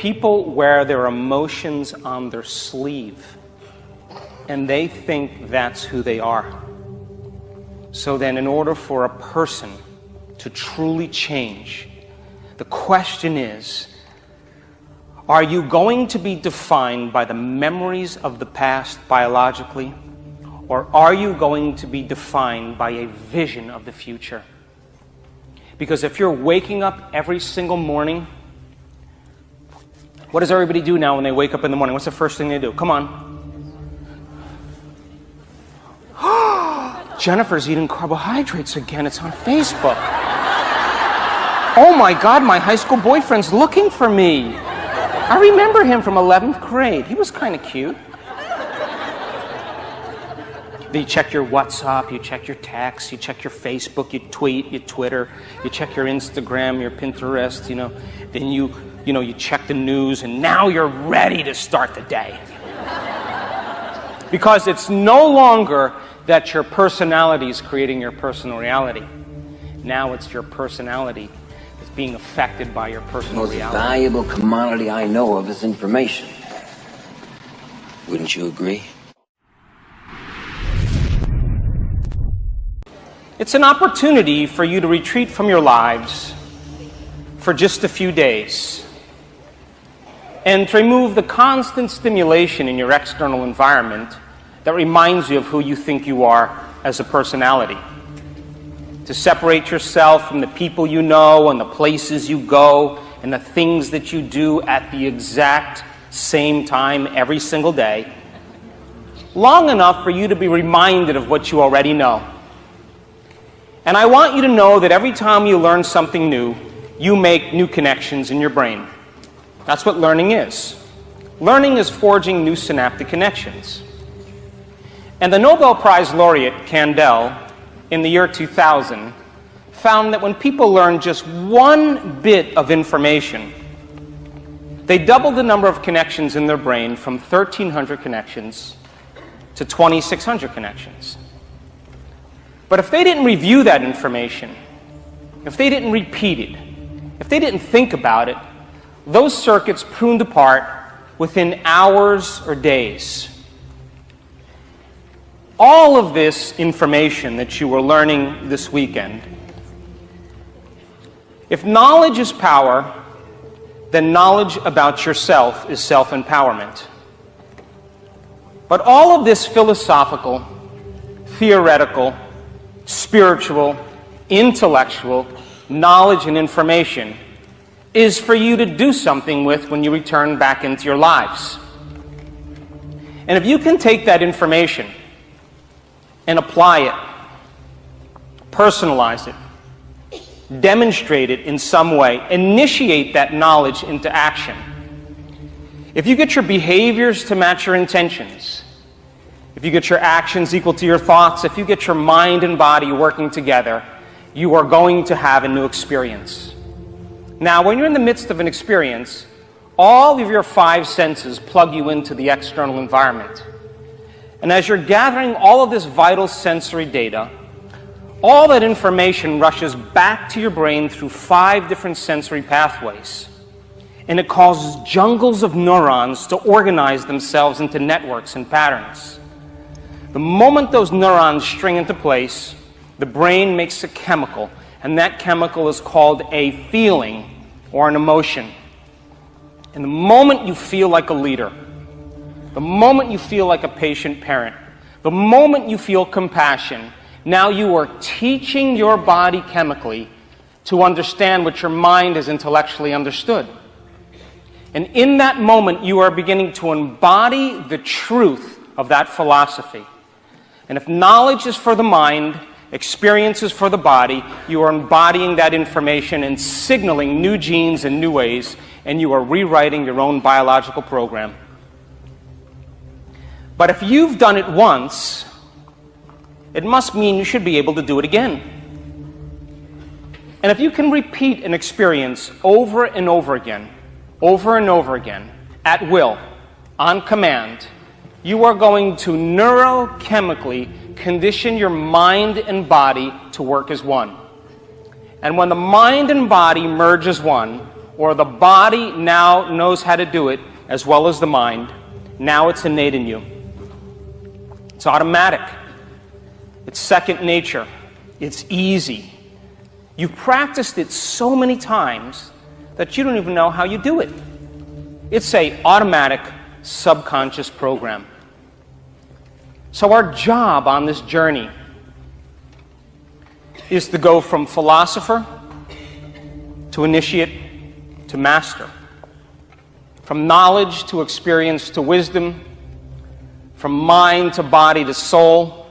People wear their emotions on their sleeve, and they think that's who they are. So then, in order for a person to truly change, the question is, are you going to be defined by the memories of the past biologically, or are you going to be defined by a vision of the future? Because if you're waking up every single morning, what does everybody do now when they wake up in the morning? What's the first thing they do? Come on. Jennifer's eating carbohydrates again. It's on Facebook. Oh my God, my high school boyfriend's looking for me. I remember him from 11th grade. He was kind of cute. You check your WhatsApp, you check your text, you check your Facebook, you tweet, you Twitter, you check your Instagram, your Pinterest, then you check the news, and now you're ready to start the day. Because it's no longer that your personality is creating your personal reality. Now it's your personality that's being affected by your personal reality. The most valuable commodity I know of is information. Wouldn't you agree? It's an opportunity for you to retreat from your lives for just a few days and to remove the constant stimulation in your external environment that reminds you of who you think you are as a personality. To separate yourself from the people you know and the places you go and the things that you do at the exact same time every single day, long enough for you to be reminded of what you already know. And I want you to know that every time you learn something new, you make new connections in your brain. That's what learning is. Learning is forging new synaptic connections. And the Nobel Prize laureate, Kandel, in the year 2000, found that when people learn just one bit of information, they doubled the number of connections in their brain from 1,300 connections to 2,600 connections. But if they didn't review that information, if they didn't repeat it, if they didn't think about it, those circuits pruned apart within hours or days. All of this information that you were learning this weekend, if knowledge is power, then knowledge about yourself is self-empowerment. But all of this philosophical, theoretical, spiritual, intellectual knowledge and information is for you to do something with when you return back into your lives. And if you can take that information and apply it, personalize it, demonstrate it in some way, initiate that knowledge into action. If you get your behaviors to match your intentions, if you get your actions equal to your thoughts, if you get your mind and body working together, you are going to have a new experience. Now, when you're in the midst of an experience, all of your 5 senses plug you into the external environment. And as you're gathering all of this vital sensory data, all that information rushes back to your brain through 5 different sensory pathways. And it causes jungles of neurons to organize themselves into networks and patterns. The moment those neurons string into place, the brain makes a chemical, and that chemical is called a feeling or an emotion. And the moment you feel like a leader, the moment you feel like a patient parent, the moment you feel compassion, now you are teaching your body chemically to understand what your mind has intellectually understood. And in that moment, you are beginning to embody the truth of that philosophy. And if knowledge is for the mind, experience is for the body, you are embodying that information and signaling new genes in new ways, and you are rewriting your own biological program. But if you've done it once, it must mean you should be able to do it again. And if you can repeat an experience over and over again, at will, on command, you are going to neurochemically condition your mind and body to work as one. And when the mind and body merge as one, or the body now knows how to do it as well as the mind. Now it's innate in you. It's automatic. It's second nature. It's easy. You've practiced it so many times that you don't even know how you do it. It's an automatic subconscious program. So our job on this journey is to go from philosopher to initiate to master, from knowledge to experience to wisdom, from mind to body to soul,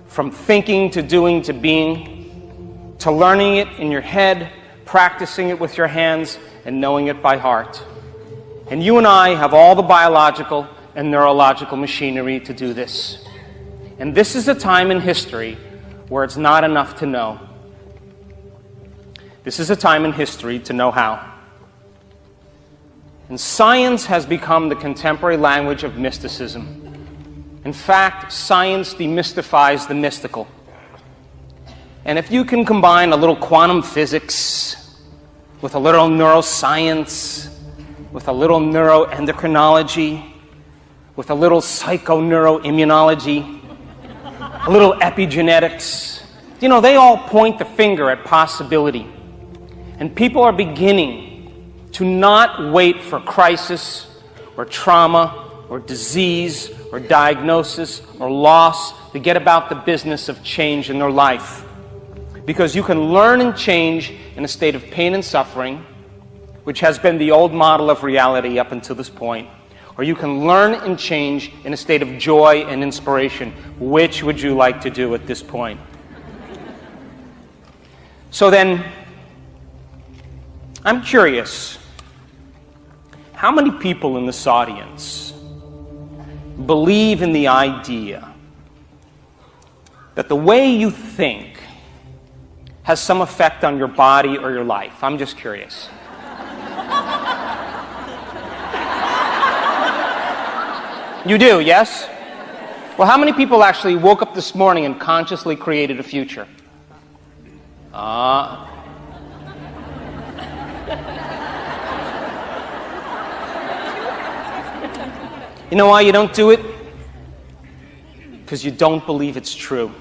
from thinking to doing to being, to learning it in your head, practicing it with your hands, and knowing it by heart. And you and I have all the biological and neurological machinery to do this. And this is a time in history where it's not enough to know. This is a time in history to know how. And science has become the contemporary language of mysticism. In fact, science demystifies the mystical. And if you can combine a little quantum physics with a little neuroscience, with a little neuroendocrinology, with a little psychoneuroimmunology, a little epigenetics, they all point the finger at possibility. And people are beginning to not wait for crisis or trauma or disease or diagnosis or loss to get about the business of change in their life. Because you can learn and change in a state of pain and suffering, which has been the old model of reality up until this point, or you can learn and change in a state of joy and inspiration. Which would you like to do at this point? So then, I'm curious, how many people in this audience believe in the idea that the way you think has some effect on your body or your life? I'm just curious. You do, yes? Well, how many people actually woke up this morning and consciously created a future? You know why you don't do it? Because you don't believe it's true.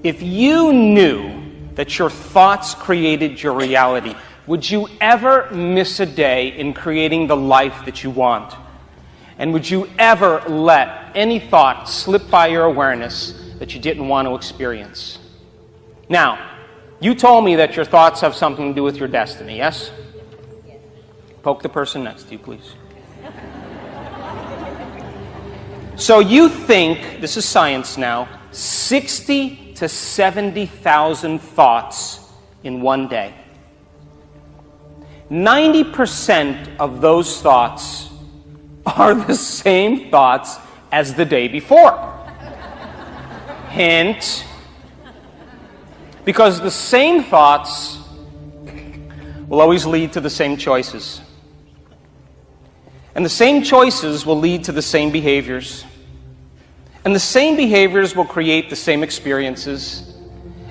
If you knew that your thoughts created your reality, would you ever miss a day in creating the life that you want? And would you ever let any thought slip by your awareness that you didn't want to experience? Now, you told me that your thoughts have something to do with your destiny, yes? Yes. Poke the person next to you, please. So you think, this is science now, 60 to 70,000 thoughts in one day. 90% of those thoughts are the same thoughts as the day before. Hint, because the same thoughts will always lead to the same choices. And the same choices will lead to the same behaviors. And the same behaviors will create the same experiences.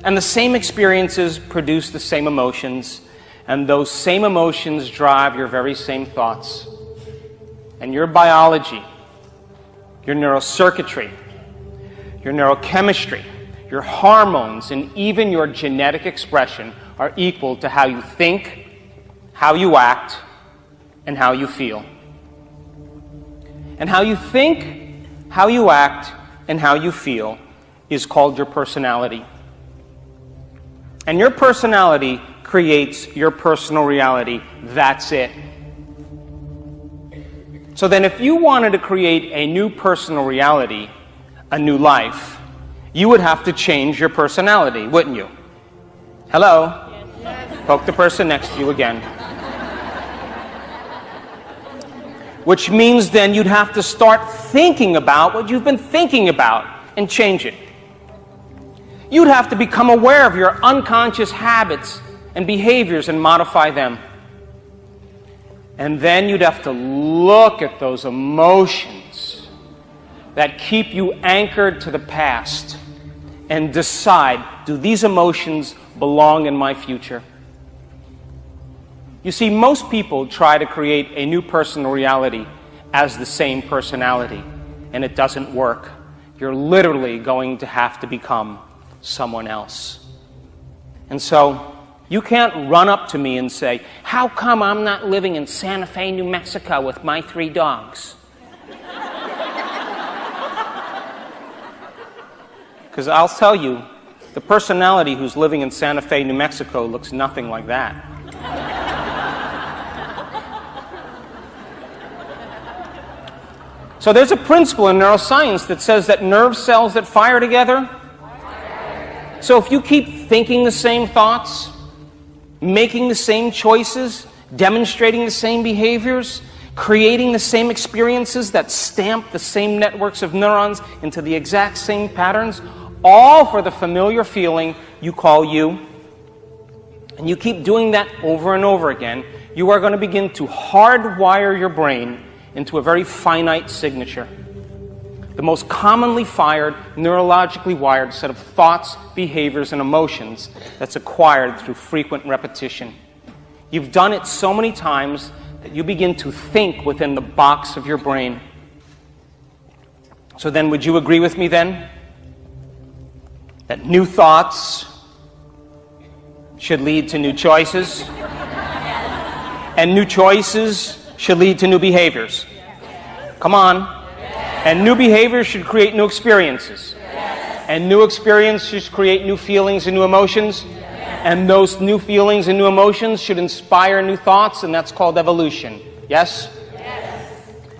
And the same experiences produce the same emotions. And those same emotions drive your very same thoughts. And your biology, your neurocircuitry, your neurochemistry, your hormones, and even your genetic expression are equal to how you think, how you act, and how you feel. And how you think, how you act, and how you feel is called your personality. And your personality creates your personal reality. That's it. So then if you wanted to create a new personal reality, a new life, you would have to change your personality, wouldn't you? Hello? Yes. Poke the person next to you again. Which means then you'd have to start thinking about what you've been thinking about and change it. You'd have to become aware of your unconscious habits and behaviors and modify them. And then you'd have to look at those emotions that keep you anchored to the past and decide, do these emotions belong in my future? You see, most people try to create a new personal reality as the same personality, and it doesn't work. You're literally going to have to become someone else. And so, you can't run up to me and say, "How come I'm not living in Santa Fe, New Mexico with my 3 dogs?" Because I'll tell you, the personality who's living in Santa Fe, New Mexico looks nothing like that. So there's a principle in neuroscience that says that nerve cells that fire together. So if you keep thinking the same thoughts, making the same choices, demonstrating the same behaviors, creating the same experiences that stamp the same networks of neurons into the exact same patterns, all for the familiar feeling you call you, and you keep doing that over and over again, you are going to begin to hardwire your brain into a very finite signature. The most commonly fired, neurologically wired set of thoughts, behaviors, and emotions that's acquired through frequent repetition. You've done it so many times that you begin to think within the box of your brain. So then, would you agree with me then that new thoughts should lead to new choices, and new choices should lead to new behaviors? Come on. And new behaviors should create new experiences. And new experiences create new feelings and new emotions. And those new feelings and new emotions should inspire new thoughts, and that's called evolution. Yes?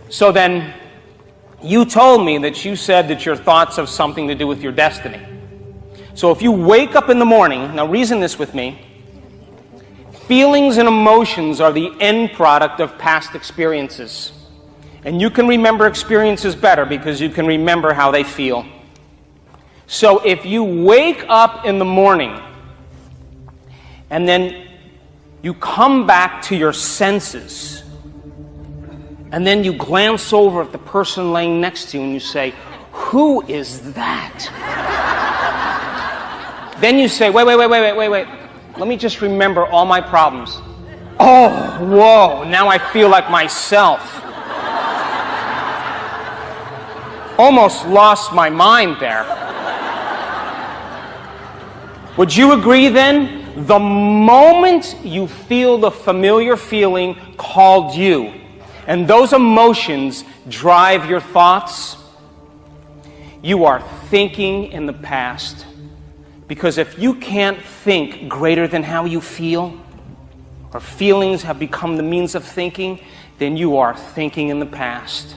So then, you told me that you said that your thoughts have something to do with your destiny. So if you wake up in the morning, now reason this with me, feelings and emotions are the end product of past experiences. And you can remember experiences better because you can remember how they feel. So if you wake up in the morning and then you come back to your senses, and then you glance over at the person laying next to you and you say, "Who is that?" Then you say, wait. Let me just remember all my problems. Oh, whoa, now I feel like myself. Almost lost my mind there. Would you agree then? The moment you feel the familiar feeling called you, and those emotions drive your thoughts, you are thinking in the past. Because if you can't think greater than how you feel, or feelings have become the means of thinking, then you are thinking in the past.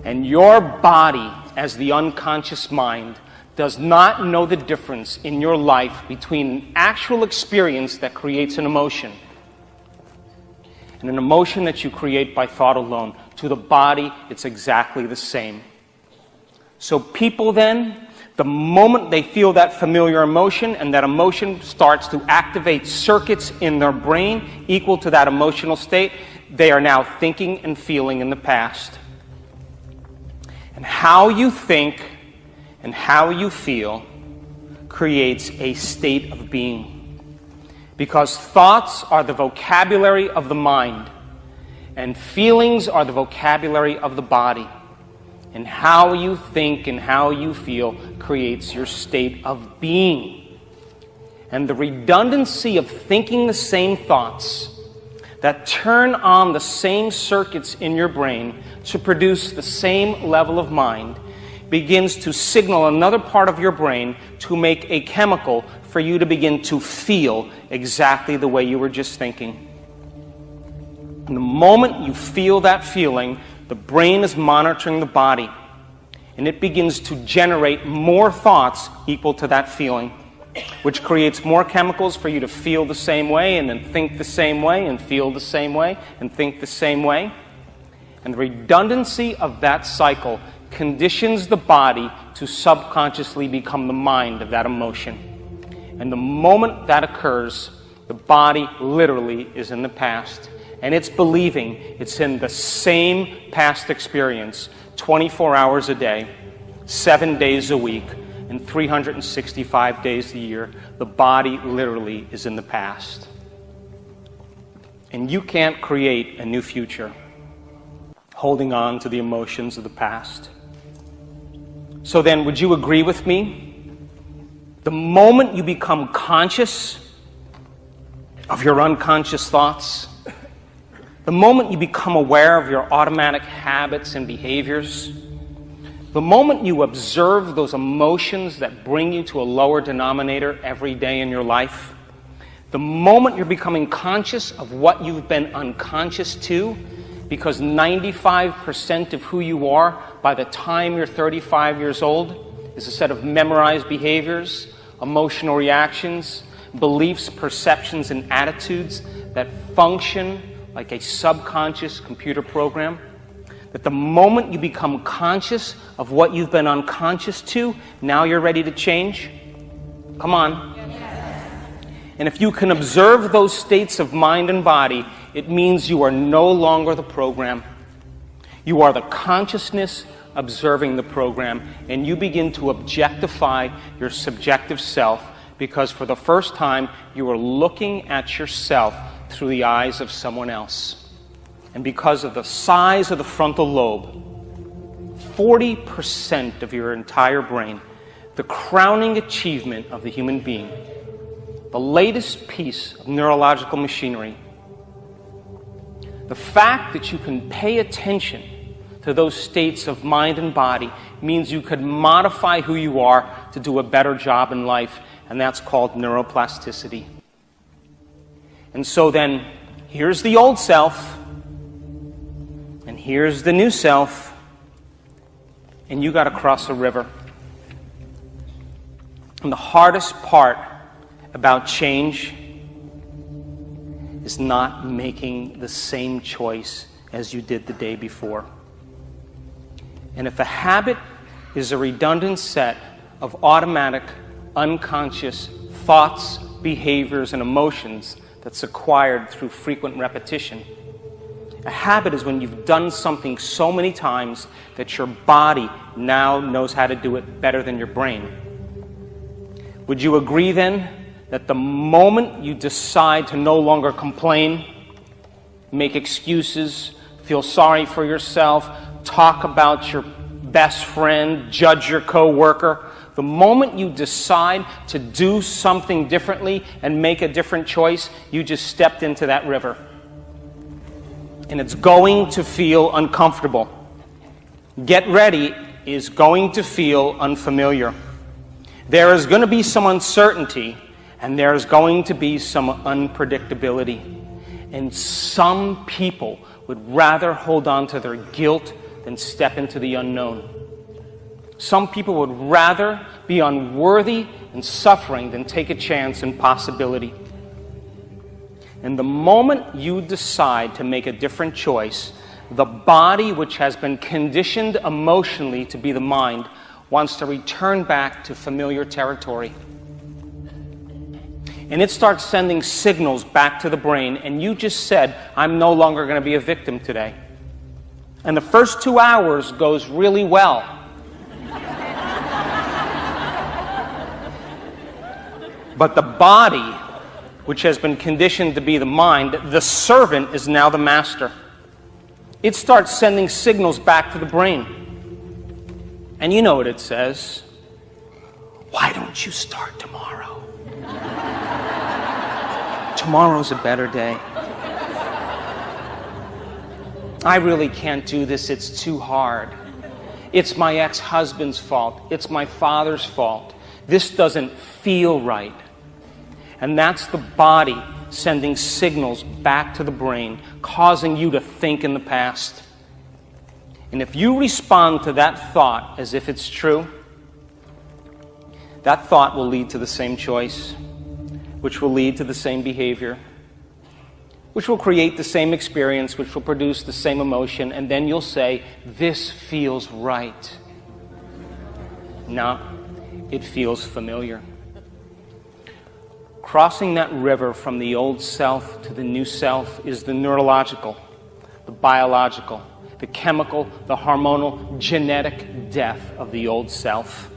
And your body, as the unconscious mind, does not know the difference in your life between an actual experience that creates an emotion and an emotion that you create by thought alone. To the body, it's exactly the same. So people then, the moment they feel that familiar emotion, and that emotion starts to activate circuits in their brain equal to that emotional state, they are now thinking and feeling in the past. And how you think and how you feel creates a state of being. Because thoughts are the vocabulary of the mind, and feelings are the vocabulary of the body. And how you think and how you feel creates your state of being. And the redundancy of thinking the same thoughts that turn on the same circuits in your brain to produce the same level of mind begins to signal another part of your brain to make a chemical for you to begin to feel exactly the way you were just thinking. And the moment you feel that feeling, the brain is monitoring the body, and it begins to generate more thoughts equal to that feeling, which creates more chemicals for you to feel the same way, and then think the same way, and feel the same way, and think the same way. And the redundancy of that cycle conditions the body to subconsciously become the mind of that emotion. And the moment that occurs, the body literally is in the past. And it's believing it's in the same past experience 24 hours a day, 7 days a week, and 365 days a year. The body literally is in the past. And you can't create a new future holding on to the emotions of the past. So then, would you agree with me? The moment you become conscious of your unconscious thoughts, the moment you become aware of your automatic habits and behaviors, the moment you observe those emotions that bring you to a lower denominator every day in your life, the moment you're becoming conscious of what you've been unconscious to, because 95% of who you are by the time you're 35 years old is a set of memorized behaviors, emotional reactions, beliefs, perceptions, and attitudes that function like a subconscious computer program, that the moment you become conscious of what you've been unconscious to, now you're ready to change? Come on. Yes. And if you can observe those states of mind and body, it means you are no longer the program. You are the consciousness observing the program, and you begin to objectify your subjective self, because for the first time you are looking at yourself through the eyes of someone else. And because of the size of the frontal lobe, 40% of your entire brain, the crowning achievement of the human being, the latest piece of neurological machinery, the fact that you can pay attention to those states of mind and body means you could modify who you are to do a better job in life, and that's called neuroplasticity. And so then, here's the old self, and here's the new self, and you got to cross a river. And the hardest part about change is not making the same choice as you did the day before. And if a habit is a redundant set of automatic, unconscious thoughts, behaviors, and emotions that's acquired through frequent repetition, a habit is when you've done something so many times that your body now knows how to do it better than your brain. Would you agree then that the moment you decide to no longer complain, make excuses, feel sorry for yourself, talk about your best friend, judge your coworker, the moment you decide to do something differently and make a different choice, you just stepped into that river. And it's going to feel uncomfortable. Get ready is going to feel unfamiliar. There is going to be some uncertainty, and there is going to be some unpredictability. And some people would rather hold on to their guilt than step into the unknown. Some people would rather be unworthy and suffering than take a chance in possibility. And the moment you decide to make a different choice, the body, which has been conditioned emotionally to be the mind, wants to return back to familiar territory. And it starts sending signals back to the brain, and you just said, I'm no longer going to be a victim today. And the first 2 hours goes really well. But the body, which has been conditioned to be the mind, the servant is now the master. It starts sending signals back to the brain. And you know what it says. Why don't you start tomorrow? Tomorrow's a better day. I really can't do this. It's too hard. It's my ex-husband's fault. It's my father's fault. This doesn't feel right. And that's the body sending signals back to the brain, causing you to think in the past. And if you respond to that thought as if it's true, that thought will lead to the same choice, which will lead to the same behavior, which will create the same experience, which will produce the same emotion, and then you'll say, this feels right. No, it feels familiar. Crossing that river from the old self to the new self is the neurological, the biological, the chemical, the hormonal, genetic death of the old self.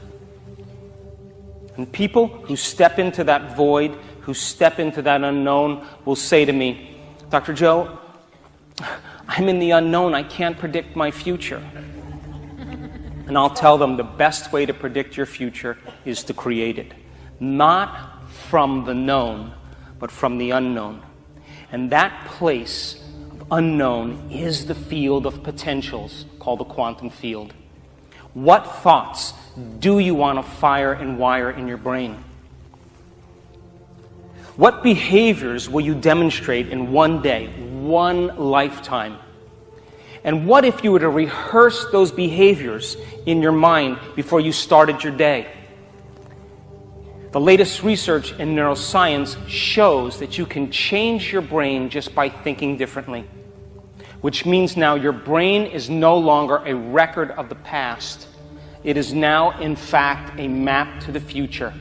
And people who step into that void, who step into that unknown, will say to me, Dr. Joe, I'm in the unknown. I can't predict my future. And I'll tell them the best way to predict your future is to create it. Not from the known, but from the unknown. And that place of unknown is the field of potentials called the quantum field. What thoughts do you want to fire and wire in your brain? What behaviors will you demonstrate in one day, one lifetime? And what if you were to rehearse those behaviors in your mind before you started your day? The latest research in neuroscience shows that you can change your brain just by thinking differently, which means now your brain is no longer a record of the past. It is now, in fact, a map to the future.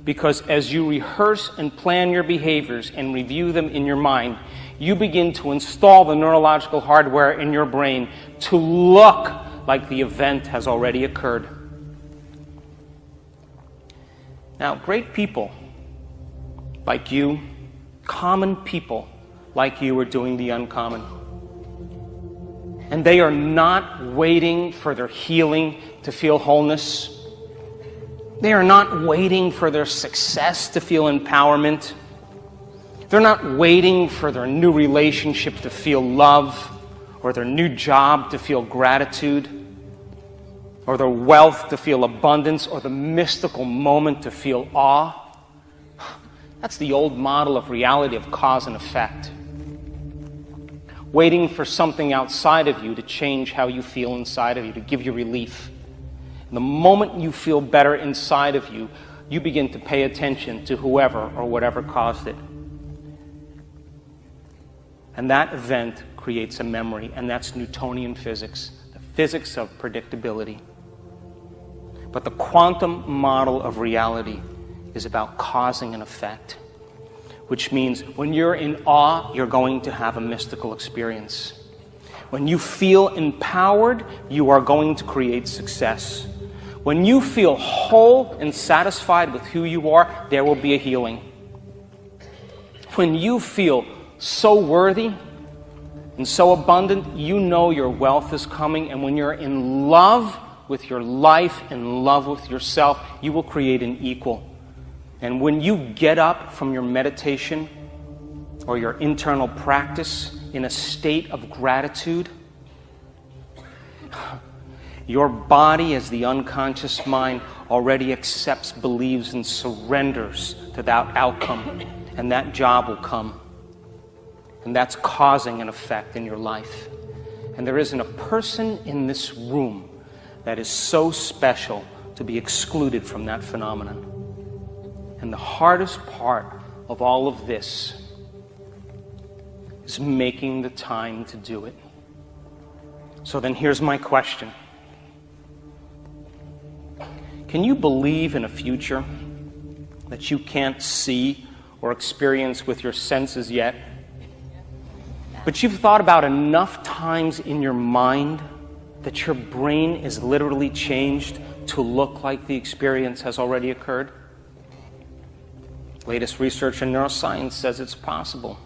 Because as you rehearse and plan your behaviors and review them in your mind, you begin to install the neurological hardware in your brain to look like the event has already occurred. Now, great people like you, common people like you, are doing the uncommon. And they are not waiting for their healing to feel wholeness. They are not waiting for their success to feel empowerment. They're not waiting for their new relationship to feel love, or their new job to feel gratitude, or their wealth to feel abundance, or the mystical moment to feel awe. That's the old model of reality of cause and effect. Waiting for something outside of you to change how you feel inside of you, to give you relief. And the moment you feel better inside of you, you begin to pay attention to whoever or whatever caused it. And that event creates a memory, and that's Newtonian physics, the physics of predictability. But the quantum model of reality is about causing an effect, which means when you're in awe, you're going to have a mystical experience. When you feel empowered, you are going to create success. When you feel whole and satisfied with who you are, there will be a healing. When you feel so worthy and so abundant, you know your wealth is coming. And when you're in love with your life, in love with yourself, you will create an equal. And when you get up from your meditation or your internal practice in a state of gratitude, your body, as the unconscious mind, already accepts, believes, and surrenders to that outcome. And that job will come. And that's causing an effect in your life. And there isn't a person in this room that is so special to be excluded from that phenomenon. And the hardest part of all of this is making the time to do it. So then here's my question. Can you believe in a future that you can't see or experience with your senses yet? But you've thought about enough times in your mind that your brain is literally changed to look like the experience has already occurred? Latest research in neuroscience says it's possible.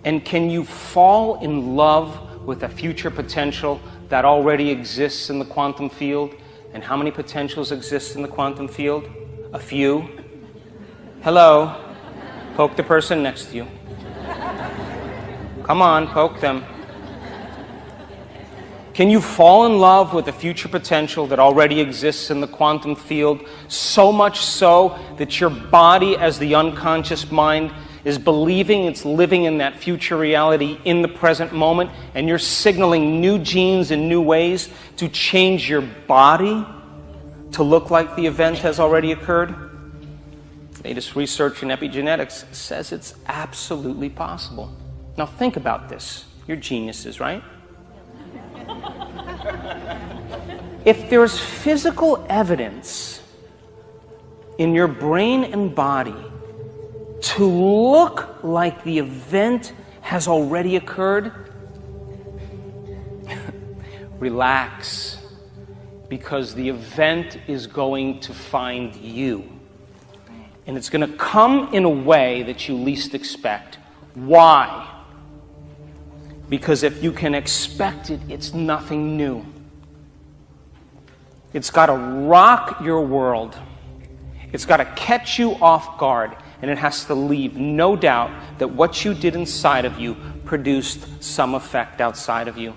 And can you fall in love with a future potential that already exists in the quantum field? And how many potentials exist in the quantum field? A few. Hello. Poke the person next to you. Come on, poke them. Can you fall in love with the future potential that already exists in the quantum field, so much so that your body, as the unconscious mind, is believing it's living in that future reality in the present moment, and you're signaling new genes in new ways to change your body to look like the event has already occurred? Latest research in epigenetics says it's absolutely possible. Now think about this. You're geniuses, right? If there's physical evidence in your brain and body to look like the event has already occurred, relax, because the event is going to find you. And it's going to come in a way that you least expect. Why? Because if you can expect it, it's nothing new. It's got to rock your world. It's got to catch you off guard. And it has to leave no doubt that what you did inside of you produced some effect outside of you.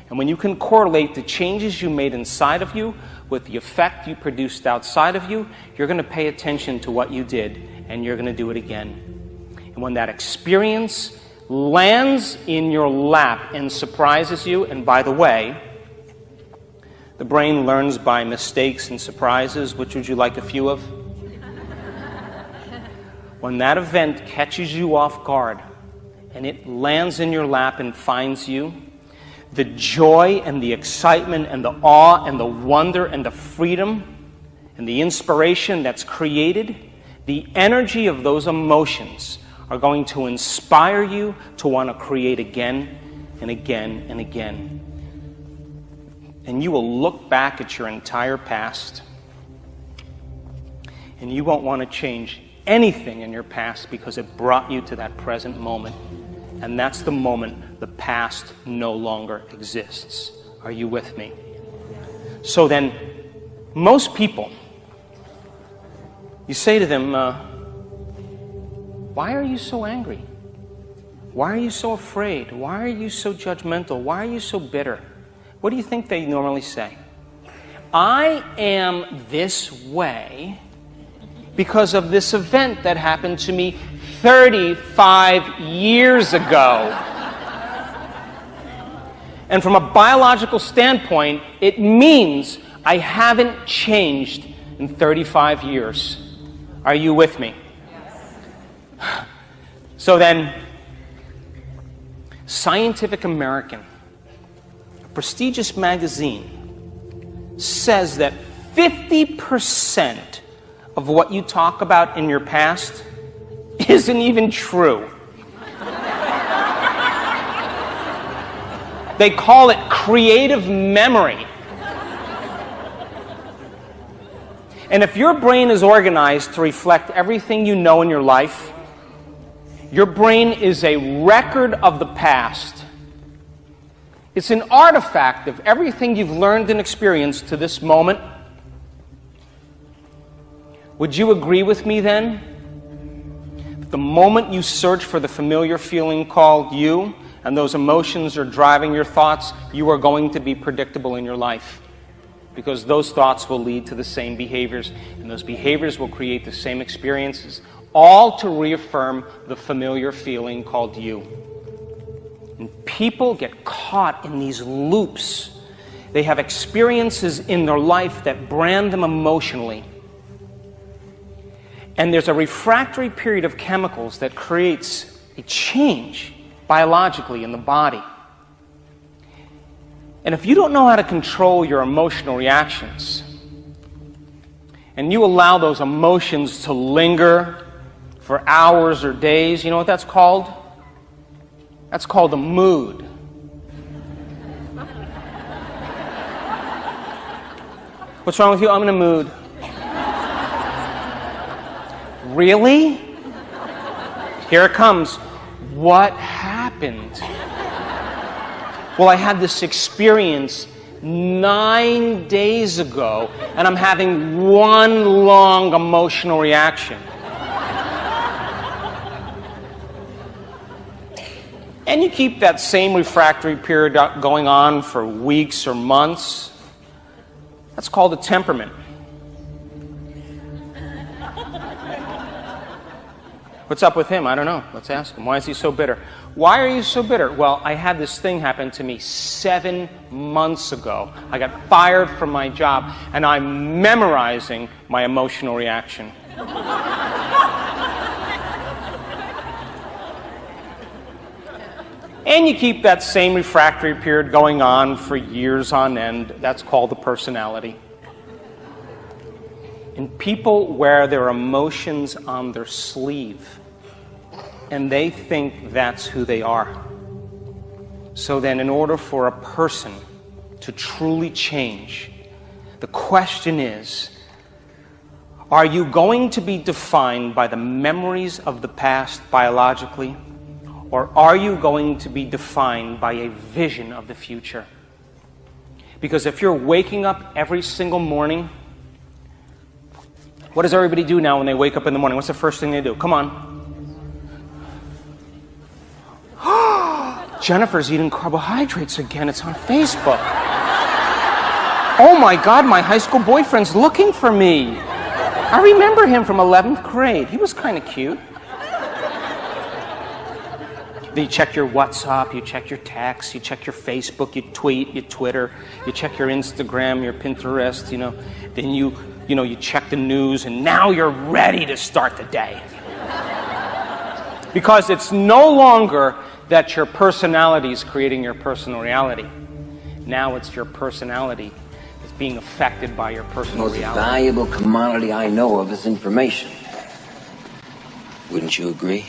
And when you can correlate the changes you made inside of you with the effect you produced outside of you, you're going to pay attention to what you did, and you're going to do it again. And when that experience lands in your lap and surprises you, and by the way, the brain learns by mistakes and surprises. Which would you like a few of? When that event catches you off guard and it lands in your lap and finds you, the joy and the excitement and the awe and the wonder and the freedom and the inspiration that's created, the energy of those emotions are going to inspire you to want to create again and again and again. And you will look back at your entire past and you won't want to change anything in your past because it brought you to that present moment. And that's the moment the past no longer exists. Are you with me? So then, most people, you say to them, why are you so angry? Why are you so afraid? Why are you so judgmental? Why are you so bitter? What do you think they normally say? I am this way because of this event that happened to me 35 years ago. And from a biological standpoint, it means I haven't changed in 35 years. Are you with me? Yes. So then, Scientific American, a prestigious magazine, says that 50% of what you talk about in your past isn't even true. They call it creative memory. And if your brain is organized to reflect everything you know in your life, your brain is a record of the past. It's an artifact of everything you've learned and experienced to this moment. Would you agree with me then? The moment you search for the familiar feeling called you, and those emotions are driving your thoughts, you are going to be predictable in your life. Because those thoughts will lead to the same behaviors, and those behaviors will create the same experiences, all to reaffirm the familiar feeling called you. And people get caught in these loops. They have experiences in their life that brand them emotionally. And there's a refractory period of chemicals that creates a change biologically in the body. And if you don't know how to control your emotional reactions, and you allow those emotions to linger for hours or days, you know what that's called? That's called a mood. What's wrong with you? I'm in a mood. Really? Here it comes. What happened? Well, I had this experience 9 days ago, and I'm having one long emotional reaction. And you keep that same refractory period going on for weeks or months. That's called a temperament. What's up with him? I don't know. Let's ask him. Why is he so bitter? Why are you so bitter? Well, I had this thing happen to me 7 months ago. I got fired from my job, and I'm memorizing my emotional reaction. And you keep that same refractory period going on for years on end. That's called the personality. And people wear their emotions on their sleeve, and they think that's who they are. So then, in order for a person to truly change, the question is, are you going to be defined by the memories of the past biologically, Or are you going to be defined by a vision of the future? Because if you're waking up every single morning, what does everybody do now when they wake up in the morning? What's the first thing they do? Come on. Jennifer's eating carbohydrates again. It's on Facebook. Oh my God, my high school boyfriend's looking for me. I remember him from 11th grade. He was kind of cute. Then you check your WhatsApp, you check your text, you check your Facebook, you tweet, you Twitter, you check your Instagram, your Pinterest, Then you check the news, and now you're ready to start the day. Because it's no longer that your personality is creating your personal reality. Now it's your personality that's being affected by your personal reality. The most reality. valuable commodity I know of is information. Wouldn't you agree?